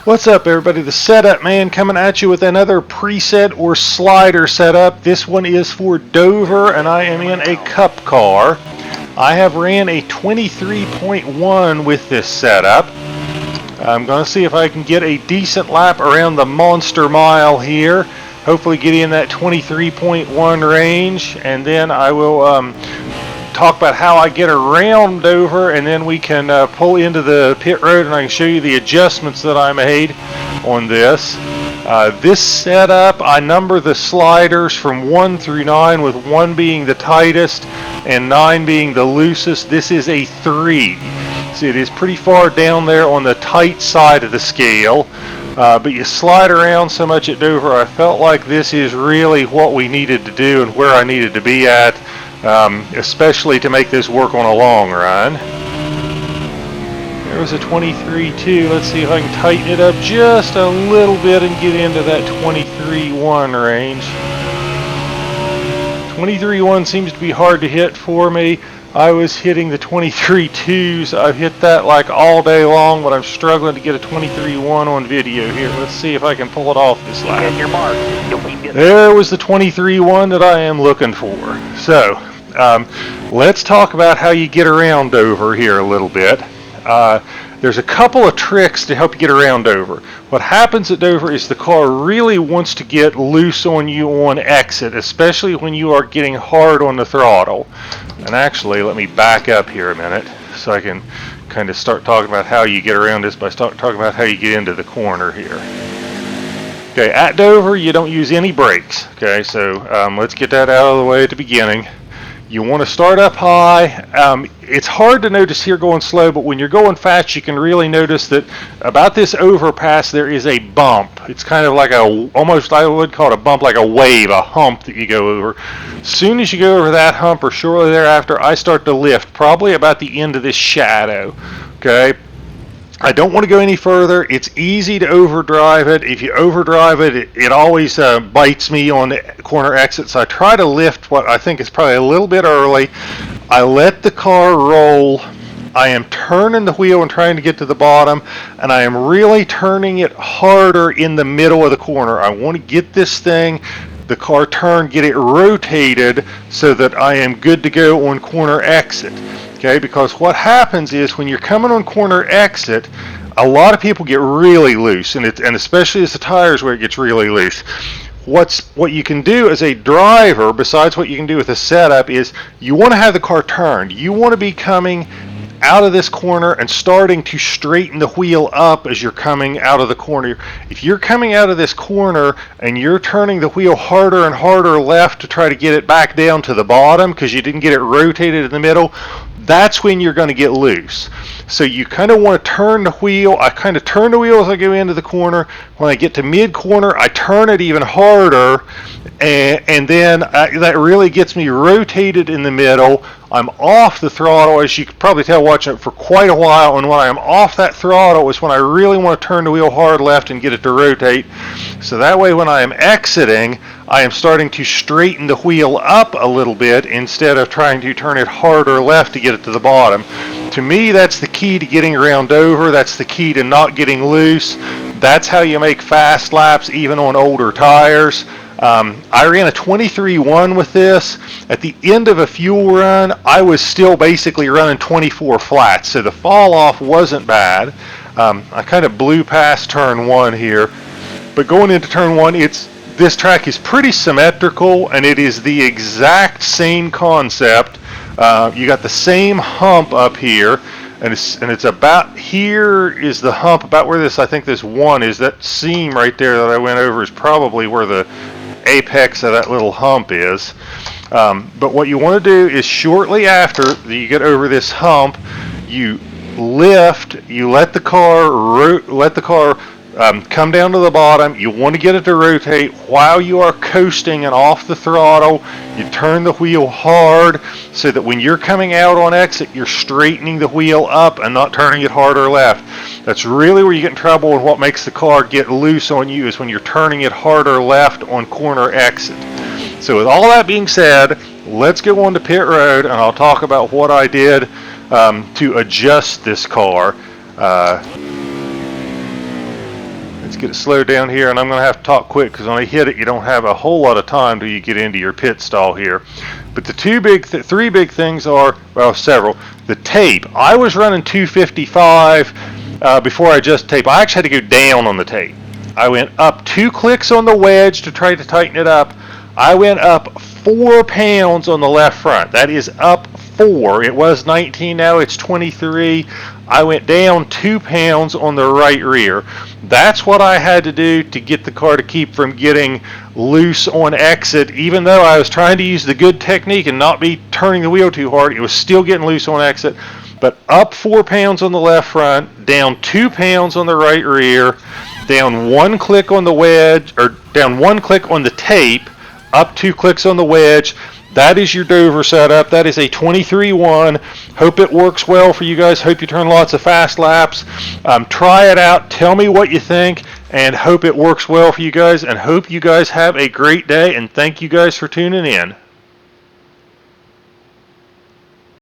What's up, everybody? The Setup Man coming at you with another preset or slider setup. This one is for Dover, and I am in a cup car. I have ran a 23.1 with this setup. I'm going to see if I can get a decent lap around the monster mile here. Hopefully get in that 23.1 range, and then I will talk about how I get around Dover, and then we can pull into the pit road and I can show you the adjustments that I made on this. This setup, I number the sliders from 1 through 9, with 1 being the tightest and 9 being the loosest. This is a 3. See, it is pretty far down there on the tight side of the scale, but you slide around so much at Dover, I felt like this is really what we needed to do and where I needed to be at. Especially to make this work on a long run. There was a 23.2. Let's see if I can tighten it up just a little bit and get into that 23.1 range. 23.1 seems to be hard to hit for me. I was hitting the 23.2s. I've hit that like all day long, but I'm struggling to get a 23.1 on video here. Let's see if I can pull it off this lap. Your mark. There was the 23.1 that I am looking for. So, let's talk about how you get around Dover here a little bit. There's a couple of tricks to help you get around Dover. What happens at Dover is the car really wants to get loose on you on exit, especially when you are getting hard on the throttle. And actually, let me back up here a minute so I can kind of start talking about how you get around this by talking about how you get into the corner here. Okay, at Dover, you don't use any brakes. Okay, so let's get that out of the way at the beginning. You want to start up high. It's hard to notice here going slow, but when you're going fast, you can really notice that about this overpass there is a bump. It's kind of like almost, I would call it a bump, like a wave, a hump that you go over. As soon as you go over that hump, or shortly thereafter, I start to lift, probably about the end of this shadow. Okay. I don't want to go any further. It's easy to overdrive it. If you overdrive it, it always bites me on the corner exit. So I try to lift what I think is probably a little bit early. I let the car roll. I am turning the wheel and trying to get to the bottom, and I am really turning it harder in the middle of the corner. I want to get this thing, the car turned, get it rotated so that I am good to go on corner exit. Okay, because what happens is when you're coming on corner exit, a lot of people get really loose, and especially as the tires where it gets really loose. What you can do as a driver, besides what you can do with a setup, is you want to have the car turned. You want to be coming out of this corner and starting to straighten the wheel up as you're coming out of the corner. If you're coming out of this corner and you're turning the wheel harder and harder left to try to get it back down to the bottom because you didn't get it rotated in the middle, that's when you're going to get loose. So you kind of want to turn the wheel. I kind of turn the wheel as I go into the corner. When I get to mid-corner, I turn it even harder, and then that really gets me rotated in the middle. I'm off the throttle, as you could probably tell watching it for quite a while, and when I am off that throttle is when I really want to turn the wheel hard left and get it to rotate. So that way when I am exiting, I am starting to straighten the wheel up a little bit instead of trying to turn it harder left to get it to the bottom. To me, that's the key to getting around Dover. That's the key to not getting loose. That's how you make fast laps even on older tires. I ran a 23.1 with this. At the end of a fuel run, I was still basically running 24 flats, so the fall off wasn't bad. I kind of blew past turn 1 here, but going into turn 1, this track is pretty symmetrical, and it is the exact same concept. You got the same hump up here, and it's about here is the hump, about where I think this 1 is. That seam right there that I went over is probably where the apex of that little hump is. But what you want to do is shortly after you get over this hump, you lift, you let the car come down to the bottom. You want to get it to rotate while you are coasting and off the throttle. You turn the wheel hard so that when you're coming out on exit, you're straightening the wheel up and not turning it harder left. That's really where you get in trouble, and what makes the car get loose on you is when you're turning it harder left on corner exit. So with all that being said, let's go on to pit road, and I'll talk about what I did to adjust this car. Let's get it slowed down here, and I'm going to have to talk quick because when I hit it, you don't have a whole lot of time till you get into your pit stall here. But the three big things are, well, several. The tape. I was running 255 before I adjusted tape. I actually had to go down on the tape. I went up 2 clicks on the wedge to try to tighten it up. I went up 4 pounds on the left front. That is up 4. It was 19, now it's 23. I went down 2 pounds on the right rear. That's what I had to do to get the car to keep from getting loose on exit. Even though I was trying to use the good technique and not be turning the wheel too hard, it was still getting loose on exit. But up 4 pounds on the left front, down 2 pounds on the right rear, down 1 click on the wedge, or down 1 click on the tape, up 2 clicks on the wedge. That is your Dover setup. That is a 23-1. Hope it works well for you guys. Hope you turn lots of fast laps. Try it out. Tell me what you think, and hope it works well for you guys, and hope you guys have a great day, and thank you guys for tuning in.